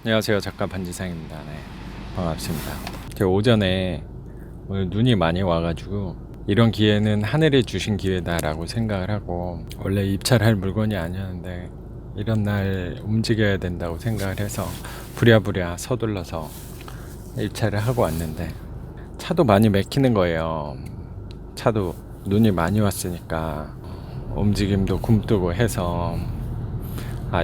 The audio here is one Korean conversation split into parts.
안녕하세요. 작가 반지상입니다. 네, 반갑습니다. 제가 오전에 오늘 눈이 많이 와가지고 이런 기회는 하늘이 주신 기회다라고 생각을 하고, 원래 입찰할 물건이 아니었는데 이런 날 움직여야 된다고 생각을 해서 부랴부랴 서둘러서 입찰을 하고 왔는데 차도 많이 막히는 거예요. 차도 눈이 많이 왔으니까 움직임도 굼뜨고 해서,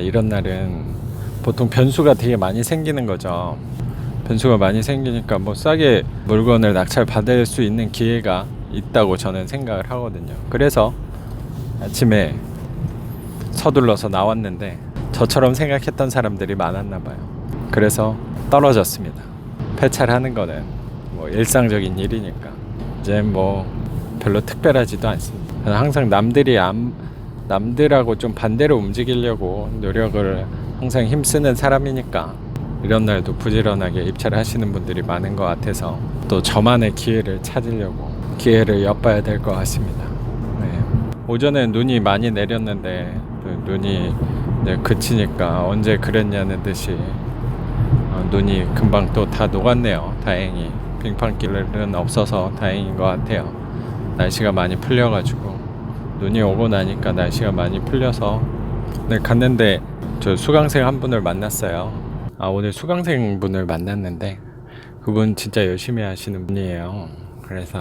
이런 날은 보통 변수가 되게 많이 생기는 거죠. 변수가 많이 생기니까 뭐 싸게 물건을 낙찰 받을 수 있는 기회가 있다고 저는 생각을 하거든요. 그래서 아침에 서둘러서 나왔는데 저처럼 생각했던 사람들이 많았나 봐요. 그래서 떨어졌습니다. 폐차하는 거는 뭐 일상적인 일이니까 이제 뭐 별로 특별하지도 않습니다. 저는 항상 남들하고 좀 반대로 움직이려고 노력을 항상 힘쓰는 사람이니까 이런 날도 부지런하게 입찰을 하시는 분들이 많은 것 같아서 또 저만의 기회를 찾으려고 기회를 엿봐야 될 것 같습니다. 네. 오전에 눈이 많이 내렸는데 눈이 그치니까 언제 그랬냐는 듯이 눈이 금방 또 다 녹았네요. 다행히 빙판길은 없어서 다행인 것 같아요. 날씨가 많이 풀려가지고 눈이 오고 나니까 날씨가 많이 풀려서 갔는데 저 수강생 한 분을 만났어요. 오늘 수강생 분을 만났는데 그분 진짜 열심히 하시는 분이에요. 그래서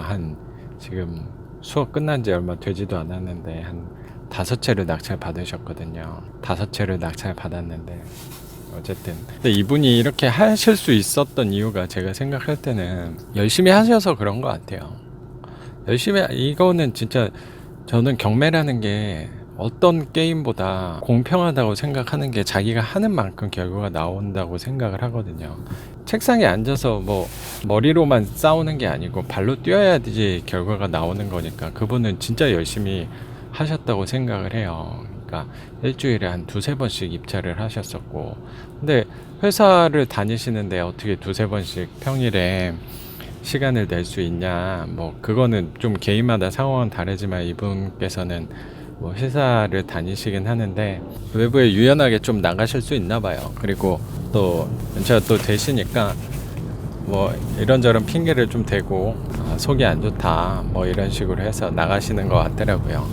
지금 수업 끝난 지 얼마 되지도 않았는데 한 5채를 낙찰 받으셨거든요. 5채를 낙찰 받았는데 어쨌든 근데 이분이 이렇게 하실 수 있었던 이유가 제가 생각할 때는 열심히 하셔서 그런 것 같아요. 이거는 진짜 저는 경매라는 게 어떤 게임보다 공평하다고 생각하는 게 자기가 하는 만큼 결과가 나온다고 생각을 하거든요. 책상에 앉아서 뭐 머리로만 싸우는 게 아니고 발로 뛰어야지 결과가 나오는 거니까 그분은 진짜 열심히 하셨다고 생각을 해요. 그러니까 일주일에 한 2-3번씩 입찰을 하셨었고, 근데 회사를 다니시는데 어떻게 2-3번씩 평일에 시간을 낼 수 있냐, 뭐 그거는 좀 개인마다 상황은 다르지만 이분께서는 뭐 회사를 다니시긴 하는데 외부에 유연하게 좀 나가실 수 있나 봐요. 그리고 또 연차가 또 되시니까 뭐 이런저런 핑계를 좀 대고 속이 안 좋다 뭐 이런 식으로 해서 나가시는 것 같더라고요.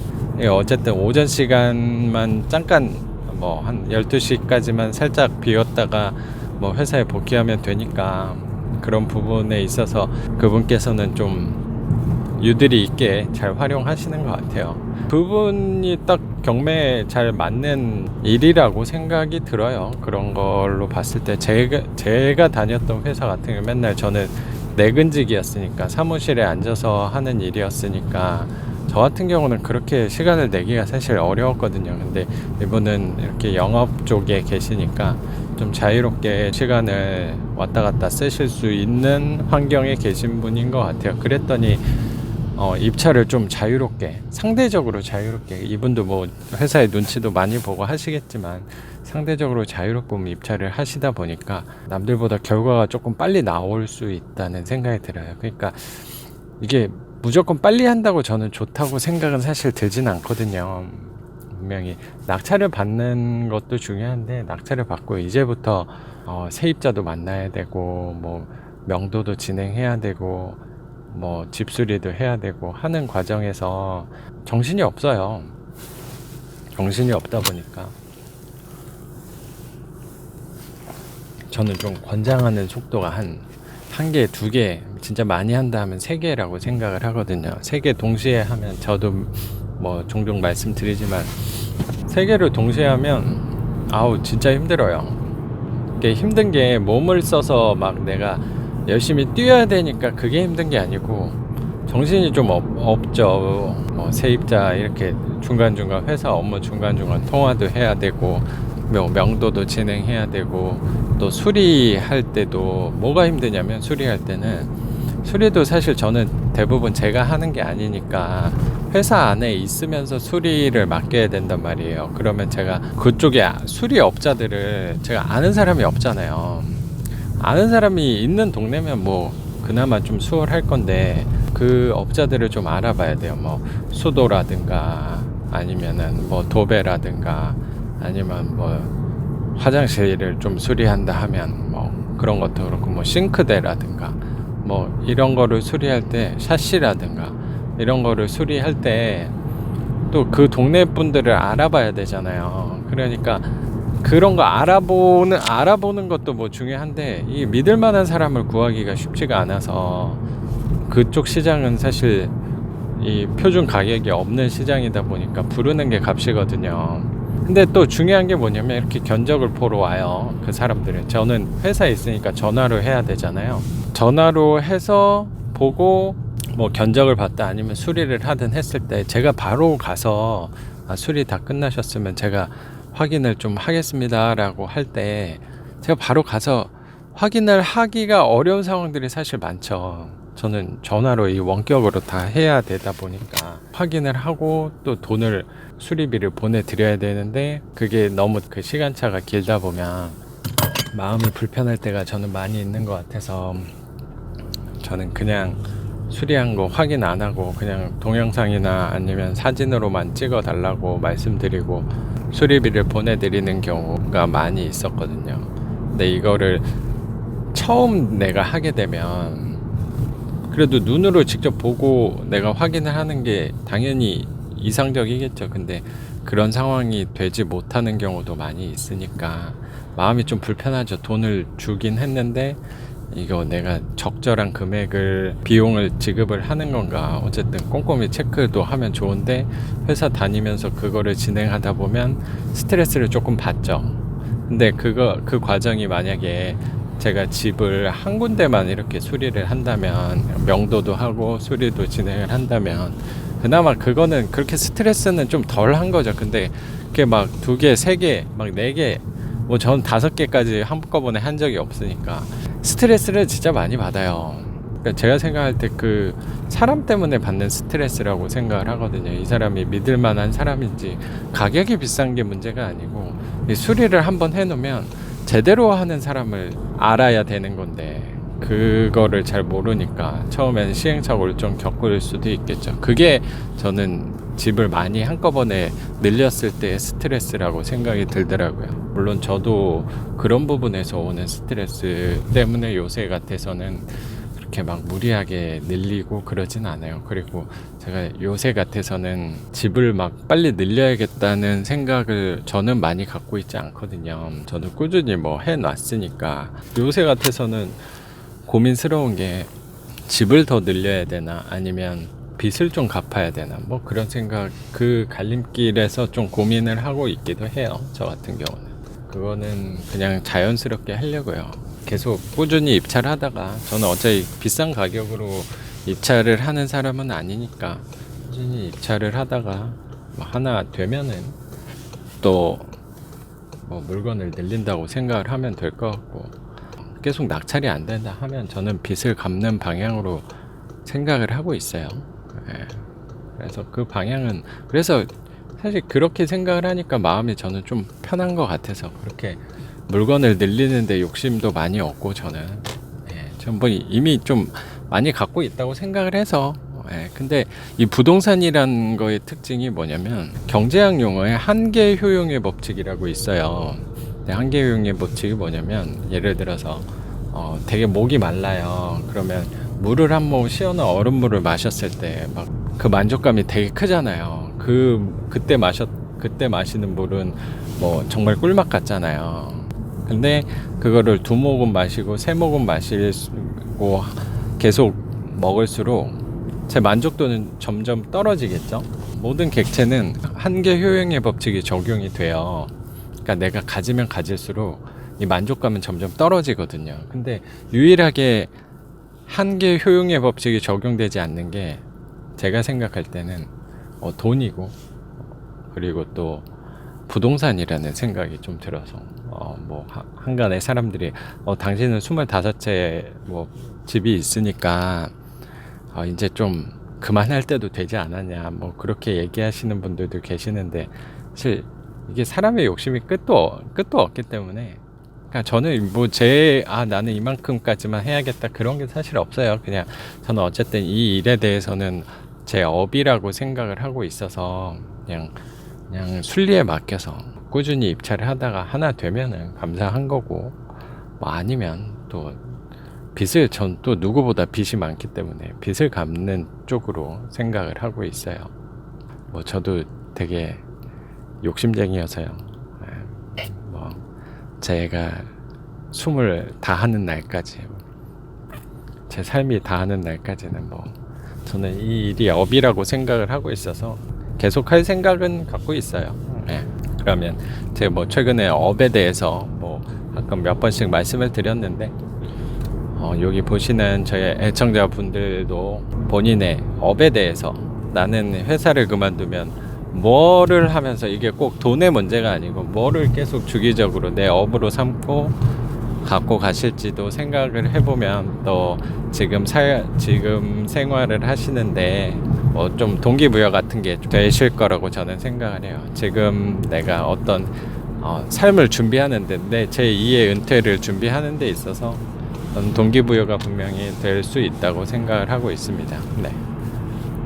어쨌든 오전 시간만 잠깐 뭐 한 12시까지만 살짝 비웠다가 뭐 회사에 복귀하면 되니까 그런 부분에 있어서 그분께서는 좀 유들이 있게 잘 활용하시는 것 같아요. 그분이 딱 경매에 잘 맞는 일이라고 생각이 들어요. 그런 걸로 봤을 때 제가 다녔던 회사 같은 경우 맨날 저는 내근직이었으니까 사무실에 앉아서 하는 일이었으니까 저 같은 경우는 그렇게 시간을 내기가 사실 어려웠거든요. 근데 이분은 이렇게 영업 쪽에 계시니까 좀 자유롭게 시간을 왔다 갔다 쓰실 수 있는 환경에 계신 분인 것 같아요. 그랬더니 입찰을 좀 자유롭게, 상대적으로 자유롭게, 이분도 뭐 회사의 눈치도 많이 보고 하시겠지만 상대적으로 자유롭게 입찰을 하시다 보니까 남들보다 결과가 조금 빨리 나올 수 있다는 생각이 들어요. 그러니까 이게 무조건 빨리 한다고 저는 좋다고 생각은 사실 들진 않거든요. 분명히 낙찰을 받는 것도 중요한데 낙찰을 받고 이제부터 세입자도 만나야 되고 뭐 명도도 진행해야 되고 뭐 집수리도 해야 되고 하는 과정에서 정신이 없어요. 정신이 없다 보니까 저는 좀 권장하는 속도가 한 개, 2개, 진짜 많이 한다 하면 3개라고 생각을 하거든요. 3개 동시에 하면 저도 뭐 종종 말씀드리지만 3개를 동시에 하면 진짜 힘들어요. 이게 힘든 게 몸을 써서 막 내가 열심히 뛰어야 되니까 그게 힘든 게 아니고 정신이 좀 없죠. 뭐 세입자 이렇게 중간중간 회사 업무 중간중간 통화도 해야 되고 명도도 진행해야 되고 또 수리할 때도 뭐가 힘드냐면 수리할 때는 수리도 사실 저는 대부분 제가 하는 게 아니니까 회사 안에 있으면서 수리를 맡겨야 된단 말이에요. 그러면 제가 그쪽에 수리업자들을 제가 아는 사람이 없잖아요. 아는 사람이 있는 동네면 뭐 그나마 좀 수월할 건데 그 업자들을 좀 알아봐야 돼요. 뭐 수도라든가 아니면은 뭐 도배라든가 아니면 뭐 화장실을 좀 수리한다 하면 뭐 그런 것도 그렇고 뭐 싱크대라든가 뭐 이런 거를 수리할 때 샤시라든가 이런 거를 수리할 때 또 그 동네 분들을 알아봐야 되잖아요. 그러니까 그런 거 알아보는 것도 뭐 중요한데 이 믿을 만한 사람을 구하기가 쉽지가 않아서 그쪽 시장은 사실 이 표준 가격이 없는 시장이다 보니까 부르는 게 값이거든요. 근데 또 중요한 게 뭐냐면 이렇게 견적을 보러 와요. 그 사람들은. 저는 회사에 있으니까 전화로 해야 되잖아요. 전화로 해서 보고 뭐 견적을 받다 아니면 수리를 하든 했을 때 제가 바로 가서 수리 다 끝나셨으면 제가 확인을 좀 하겠습니다 라고 할 때 제가 바로 가서 확인을 하기가 어려운 상황들이 사실 많죠. 저는 전화로 이 원격으로 다 해야 되다 보니까 확인을 하고 또 돈을 수리비를 보내드려야 되는데 그게 너무 그 시간차가 길다 보면 마음이 불편할 때가 저는 많이 있는 것 같아서 저는 그냥 수리한 거 확인 안 하고 그냥 동영상이나 아니면 사진으로만 찍어 달라고 말씀드리고 수리비를 보내드리는 경우가 많이 있었거든요. 근데 이거를 처음 내가 하게 되면 그래도 눈으로 직접 보고 내가 확인을 하는 게 당연히 이상적이겠죠. 근데 그런 상황이 되지 못하는 경우도 많이 있으니까 마음이 좀 불편하죠. 돈을 주긴 했는데 이거 내가 적절한 금액을 비용을 지급을 하는 건가. 어쨌든 꼼꼼히 체크도 하면 좋은데 회사 다니면서 그거를 진행하다 보면 스트레스를 조금 받죠. 근데 그 과정이 만약에 제가 집을 한 군데만 이렇게 수리를 한다면 명도도 하고 수리도 진행을 한다면 그나마 그거는 그렇게 스트레스는 좀 덜 한 거죠. 근데 그게 막 2개, 3개, 막 4개 뭐 전 5개까지 한꺼번에 한 적이 없으니까 스트레스를 진짜 많이 받아요. 그러니까 제가 생각할 때 그 사람 때문에 받는 스트레스라고 생각을 하거든요. 이 사람이 믿을 만한 사람인지 가격이 비싼 게 문제가 아니고 이 수리를 한번 해놓으면 제대로 하는 사람을 알아야 되는 건데 그거를 잘 모르니까 처음에는 시행착오를 좀 겪을 수도 있겠죠. 그게 저는 집을 많이 한꺼번에 늘렸을 때의 스트레스라고 생각이 들더라고요. 물론 저도 그런 부분에서 오는 스트레스 때문에 요새 같아서는 그렇게 막 무리하게 늘리고 그러진 않아요. 그리고 제가 요새 같아서는 집을 막 빨리 늘려야겠다는 생각을 저는 많이 갖고 있지 않거든요. 저는 꾸준히 뭐 해놨으니까 요새 같아서는 고민스러운 게 집을 더 늘려야 되나 아니면 빚을 좀 갚아야 되나 뭐 그런 생각 그 갈림길에서 좀 고민을 하고 있기도 해요. 저 같은 경우는 그거는 그냥 자연스럽게 하려고요. 계속 꾸준히 입찰하다가 저는 어차피 비싼 가격으로 입찰을 하는 사람은 아니니까 꾸준히 입찰을 하다가 뭐 하나 되면은 또 뭐 물건을 늘린다고 생각을 하면 될 것 같고 계속 낙찰이 안 된다 하면 저는 빚을 갚는 방향으로 생각을 하고 있어요. 예. 그래서 그 방향은 그래서 사실 그렇게 생각을 하니까 마음이 저는 좀 편한 것 같아서 그렇게 물건을 늘리는데 욕심도 많이 없고 저는 전 뭐 이미 좀 많이 갖고 있다고 생각을 해서 근데 이 부동산이란 거의 특징이 뭐냐면 경제학 용어에 한계 효용의 법칙이라고 있어요. 한계 효용의 법칙이 뭐냐면 예를 들어서 되게 목이 말라요. 그러면 물을 한 모금 시원한 얼음물을 마셨을 때 막 그 만족감이 되게 크잖아요. 그때 마시는 물은 뭐 정말 꿀맛 같잖아요. 근데 그거를 2모금 마시고 3모금 마시고 계속 먹을수록 제 만족도는 점점 떨어지겠죠. 모든 객체는 한계 효용의 법칙이 적용이 돼요. 그러니까 내가 가지면 가질수록 이 만족감은 점점 떨어지거든요. 근데 유일하게 한계 효용의 법칙이 적용되지 않는 게 제가 생각할 때는 돈이고 그리고 또 부동산이라는 생각이 좀 들어서 뭐 한간에 사람들이 당신은 25채 뭐 집이 있으니까 이제 좀 그만할 때도 되지 않았냐 뭐 그렇게 얘기하시는 분들도 계시는데 사실 이게 사람의 욕심이 끝도 없기 때문에 그러니까 저는 뭐 나는 이만큼까지만 해야겠다 그런 게 사실 없어요. 그냥 저는 어쨌든 이 일에 대해서는 제 업이라고 생각을 하고 있어서 그냥 순리에 맡겨서 꾸준히 입찰을 하다가 하나 되면은 감사한 거고, 뭐 아니면 또 빚을, 전 또 누구보다 빚이 많기 때문에 빚을 갚는 쪽으로 생각을 하고 있어요. 뭐 저도 되게 욕심쟁이여서요. 뭐 제가 숨을 다하는 날까지, 제 삶이 다하는 날까지는 뭐 저는 이 일이 업이라고 생각을 하고 있어서 계속 할 생각은 갖고 있어요. 그러면 제가 뭐 최근에 업에 대해서 뭐 아까 몇 번씩 말씀을 드렸는데, 여기 보시는 저희 애청자분들도 본인의 업에 대해서, 나는 회사를 그만두면 뭐를 하면서, 이게 꼭 돈의 문제가 아니고 뭐를 계속 주기적으로 내 업으로 삼고 갖고 가실지도 생각을 해보면, 또 지금 생활을 하시는데 좀 동기부여 같은 게 되실 거라고 저는 생각을 해요. 지금 내가 어떤 삶을 준비하는데, 내 제2의 은퇴를 준비하는 데 있어서 동기부여가 분명히 될 수 있다고 생각을 하고 있습니다. 네.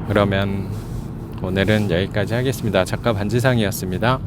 그러면 오늘은 여기까지 하겠습니다. 작가 반지상이었습니다.